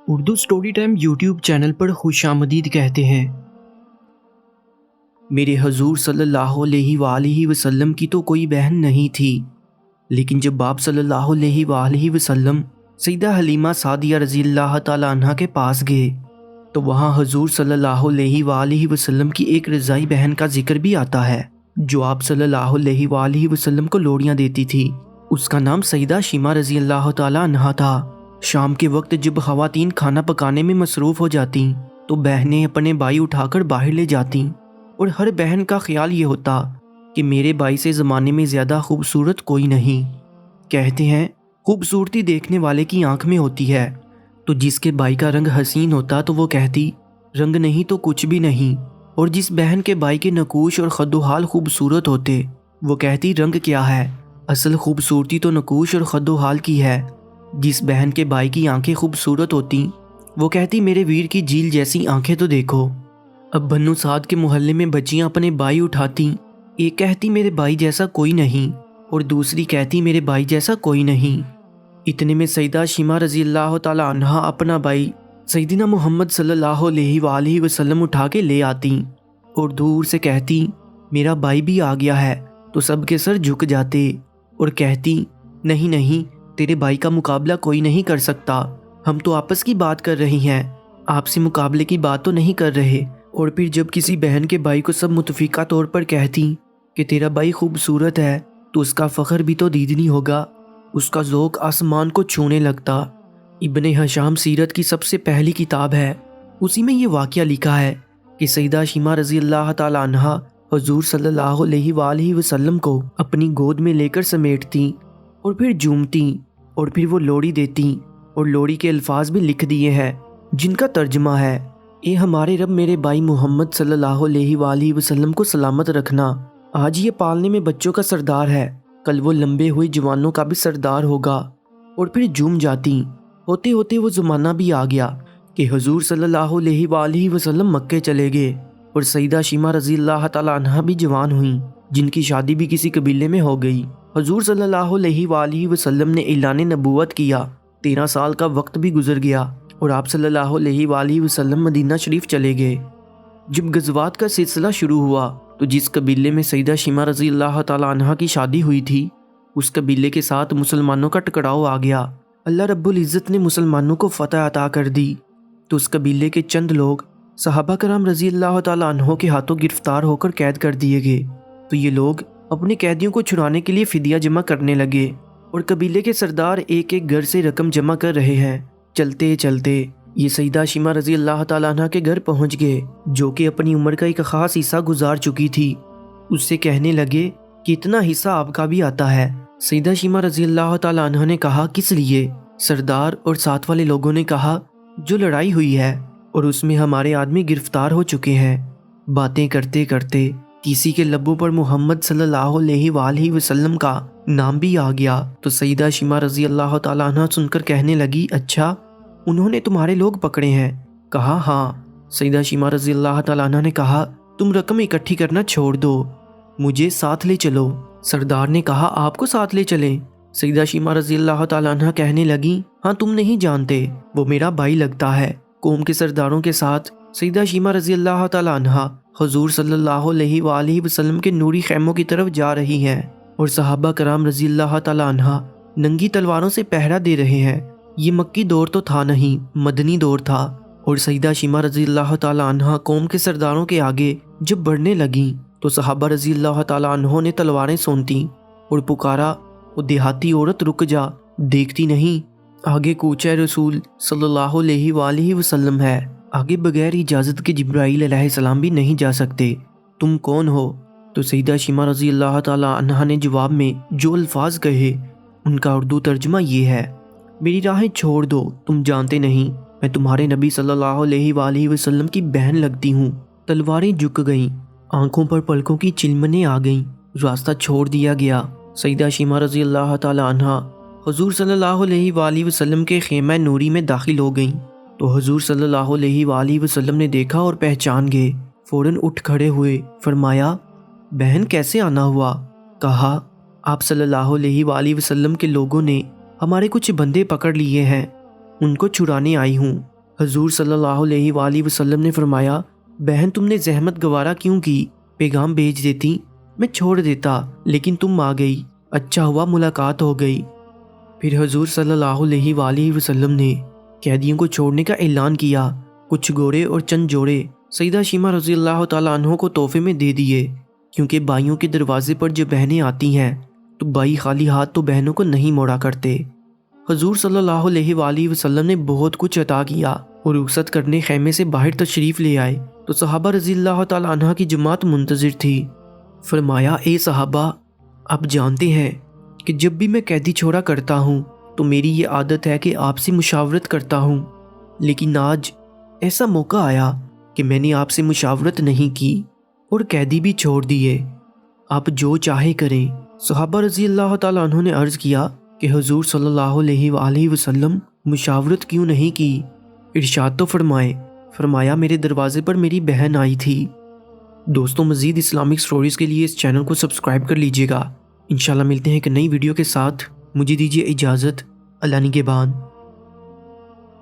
Urdu story time YouTube channel پر خوش آمدید کہتے ہیں۔ میرے حضور صلی اللہ علیہ وآلہ وسلم کی تو کوئی بہن نہیں تھی، لیکن جب آپ صلی اللہ علیہ وآلہ وسلم سیدہ حلیمہ سعدیہ رضی اللہ تعالی عنہ کے پاس گئے تو وہاں حضور صلی اللہ علیہ وآلہ وسلم کی ایک رضائی بہن کا ذکر بھی آتا ہے جو آپ صلی اللہ علیہ وآلہ وسلم کو لوڑیاں دیتی تھی۔ اس کا نام سیدہ شیمہ رضی اللہ تعالی عنہ تھا۔ شام کے وقت جب خواتین کھانا پکانے میں مصروف ہو جاتیں تو بہنیں اپنے بھائی اٹھا کر باہر لے جاتیں، اور ہر بہن کا خیال یہ ہوتا کہ میرے بھائی سے زمانے میں زیادہ خوبصورت کوئی نہیں۔ کہتے ہیں خوبصورتی دیکھنے والے کی آنکھ میں ہوتی ہے، تو جس کے بھائی کا رنگ حسین ہوتا تو وہ کہتی رنگ نہیں تو کچھ بھی نہیں، اور جس بہن کے بھائی کے نقوش اور خد و حال خوبصورت ہوتے وہ کہتی رنگ کیا ہے، اصل خوبصورتی تو نقوش اور خد و حال کی ہے۔ جس بہن کے بھائی کی آنکھیں خوبصورت ہوتی وہ کہتی میرے ویر کی جھیل جیسی آنکھیں تو دیکھو۔ اب بنو سعد کے محلے میں بچیاں اپنے بھائی اٹھاتی، ایک کہتی میرے بھائی جیسا کوئی نہیں اور دوسری کہتی میرے بھائی جیسا کوئی نہیں۔ اتنے میں سیدہ شیمہ رضی اللہ تعالی عنہ اپنا بھائی سیدنا محمد صلی اللہ علیہ وآلہ وسلم اٹھا کے لے آتی اور دور سے کہتی میرا بھائی بھی آ گیا ہے، تو سب کے سر جھک جاتے اور کہتی نہیں نہیں، تیرے بھائی کا مقابلہ کوئی نہیں کر سکتا، ہم تو آپس کی بات کر رہی ہیں، آپ سے مقابلے کی بات تو نہیں کر رہے۔ اور پھر جب کسی بہن کے بھائی کو سب متفقہ طور پر کہتی کہ تیرا بھائی خوبصورت ہے تو اس کا فخر بھی تو دیدنی ہوگا، اس کا ذوق آسمان کو چھونے لگتا۔ ابن ہشام سیرت کی سب سے پہلی کتاب ہے، اسی میں یہ واقعہ لکھا ہے کہ سیدہ شیمہ رضی اللہ تعالی عنہ حضور صلی اللہ علیہ وآلہ وسلم کو اپنی گود میں لے کر سمیٹتی اور پھر جومتی اور پھر وہ لوڑی دیتی، اور لوڑی کے الفاظ بھی لکھ دیے ہیں جن کا ترجمہ ہے اے ہمارے رب میرے بھائی محمد صلی اللہ علیہ وآلہ وسلم کو سلامت رکھنا، آج یہ پالنے میں بچوں کا سردار ہے، کل وہ لمبے ہوئے جوانوں کا بھی سردار ہوگا۔ اور پھر جوم جاتی۔ ہوتے ہوتے وہ زمانہ بھی آ گیا کہ حضور صلی اللہ علیہ وآلہ وسلم مکے چلے گئے اور سیدہ شیمہ رضی اللہ تعالی عنہ بھی جوان ہوئیں جن کی شادی بھی کسی قبیلے میں ہو گئی۔ حضور صلی اللہ علیہ وآلہ وسلم نے اعلان نبوت کیا، 13 سال کا وقت بھی گزر گیا اور آپ صلی اللہ علیہ وآلہ وسلم مدینہ شریف چلے گئے۔ جب غزوات کا سلسلہ شروع ہوا تو جس قبیلے میں سیدہ شیمہ رضی اللہ تعالی عنہ کی شادی ہوئی تھی اس قبیلے کے ساتھ مسلمانوں کا ٹکراؤ آ گیا۔ اللہ رب العزت نے مسلمانوں کو فتح عطا کر دی تو اس قبیلے کے چند لوگ صحابہ کرام رضی اللہ تعالی عنہ کے ہاتھوں گرفتار ہو کر قید کر دیے گئے، تو یہ لوگ اپنے قیدیوں کو چھڑانے کے لیے فدیہ جمع کرنے لگے، اور قبیلے کے سردار ایک ایک گھر سے رقم جمع کر رہے ہیں۔ چلتے چلتے یہ سیدہ شیمہ رضی اللہ تعالی عنہ کے گھر پہنچ گئے جو کہ اپنی عمر کا ایک خاص حصہ گزار چکی تھی۔ اس سے کہنے لگے کہ اتنا حصہ آپ کا بھی آتا ہے۔ سیدہ شیمہ رضی اللہ تعالی عنہ نے کہا کس لیے؟ سردار اور ساتھ والے لوگوں نے کہا جو لڑائی ہوئی ہے اور اس میں ہمارے آدمی گرفتار ہو چکے ہیں۔ باتیں کرتے کرتے کسی کے لبوں پر محمد صلی اللہ علیہ وآلہ وسلم کا نام بھی آ گیا تو سیدہ شیمہ رضی اللہ تعالی عنہ سن کر کہنے لگی اچھا انہوں نے تمہارے لوگ پکڑے ہیں؟ کہا ہاں۔ سیدہ شیمہ رضی اللہ تعالی عنہ نے کہا تم رقم اکٹھی کرنا چھوڑ دو، مجھے ساتھ لے چلو۔ سردار نے کہا آپ کو ساتھ لے چلیں؟ سیدہ شیمہ رضی اللہ تعالی عنہ کہنے لگی ہاں تم نہیں جانتے وہ میرا بھائی لگتا ہے۔ قوم کے سرداروں کے ساتھ سیدہ شیمہ رضی اللہ تعالی عنہ حضور صلی اللہ علیہ وآلہ وسلم کے نوری خیموں کی طرف جا رہی ہیں اور صحابہ کرام رضی اللہ تعالی عنہ ننگی تلواروں سے پہرا دے رہے ہیں۔ یہ مکی دور تو تھا نہیں، مدنی دور تھا، اور سیدہ شیمہ رضی اللہ تعالی عنہ قوم کے سرداروں کے آگے جب بڑھنے لگیں تو صحابہ رضی اللہ تعالی عنہ نے تلواریں سونتیں اور پکارا وہ دیہاتی عورت رک جا، دیکھتی نہیں آگے کوچہ رسول صلی اللہ علیہ وآلہ وسلم ہے، آگے بغیر اجازت کے جبرائیل علیہ السلام بھی نہیں جا سکتے، تم کون ہو؟ تو سیدہ شیمہ رضی اللہ تعالی عنہ نے جواب میں جو الفاظ کہے ان کا اردو ترجمہ یہ ہے میری راہیں چھوڑ دو، تم جانتے نہیں میں تمہارے نبی صلی اللہ علیہ وآلہ وسلم کی بہن لگتی ہوں۔ تلواریں جھک گئیں، آنکھوں پر پلکوں کی چلمنیں آ گئیں، راستہ چھوڑ دیا گیا۔ سیدہ شیمہ رضی اللہ تعالی عنہ حضور صلی اللہ علیہ وآلہ وسلم کے خیمہ نوری میں داخل ہو گئیں تو حضور صلی اللہ علیہ وآلہ وسلم نے دیکھا اور پہچان گئے، فوراً اٹھ کھڑے ہوئے، فرمایا بہن کیسے آنا ہوا؟ کہا آپ صلی اللہ علیہ وآلہ وسلم کے لوگوں نے ہمارے کچھ بندے پکڑ لیے ہیں، ان کو چھڑانے آئی ہوں۔ حضور صلی اللہ علیہ وآلہ وسلم نے فرمایا، بہن تم نے زحمت گوارا کیوں کی؟ پیغام بھیج دیتی، میں چھوڑ دیتا، لیکن تم آ گئی، اچھا ہوا ملاقات ہو گئی۔ پھر حضور صلی اللہ علیہ وآلہ وسلم نے قیدیوں کو چھوڑنے کا اعلان کیا۔ کچھ گھوڑے اور چند جوڑے سیدہ شیمہ رضی اللہ تعالیٰ عنہ کو تحفے میں دے دیے، کیونکہ بھائیوں کے دروازے پر جب بہنیں آتی ہیں تو بھائی خالی ہاتھ تو بہنوں کو نہیں موڑا کرتے۔ حضور صلی اللہ علیہ وآلہ وسلم نے بہت کچھ عطا کیا اور رخصت کرنے خیمے سے باہر تشریف لے آئے تو صحابہ رضی اللہ تعالیٰ عنہ کی جماعت منتظر تھی۔ فرمایا، اے صحابہ، آپ جانتے ہیں کہ جب بھی میں قیدی چھوڑا کرتا ہوں تو میری یہ عادت ہے کہ آپ سے مشاورت کرتا ہوں، لیکن آج ایسا موقع آیا کہ میں نے آپ سے مشاورت نہیں کی اور قیدی بھی چھوڑ دیے، آپ جو چاہے کریں۔ صحابہ رضی اللہ تعالیٰ عنہ نے عرض کیا کہ حضور صلی اللہ علیہ وآلہ وسلم مشاورت کیوں نہیں کی؟ ارشاد تو فرمایا میرے دروازے پر میری بہن آئی تھی۔ دوستوں، مزید اسلامک سٹوریز کے لیے اس چینل کو سبسکرائب کر لیجئے گا۔ انشاءاللہ ملتے ہیں ایک نئی ویڈیو کے ساتھ۔ مجھے دیجیے اجازت۔ اللہ نگہبان۔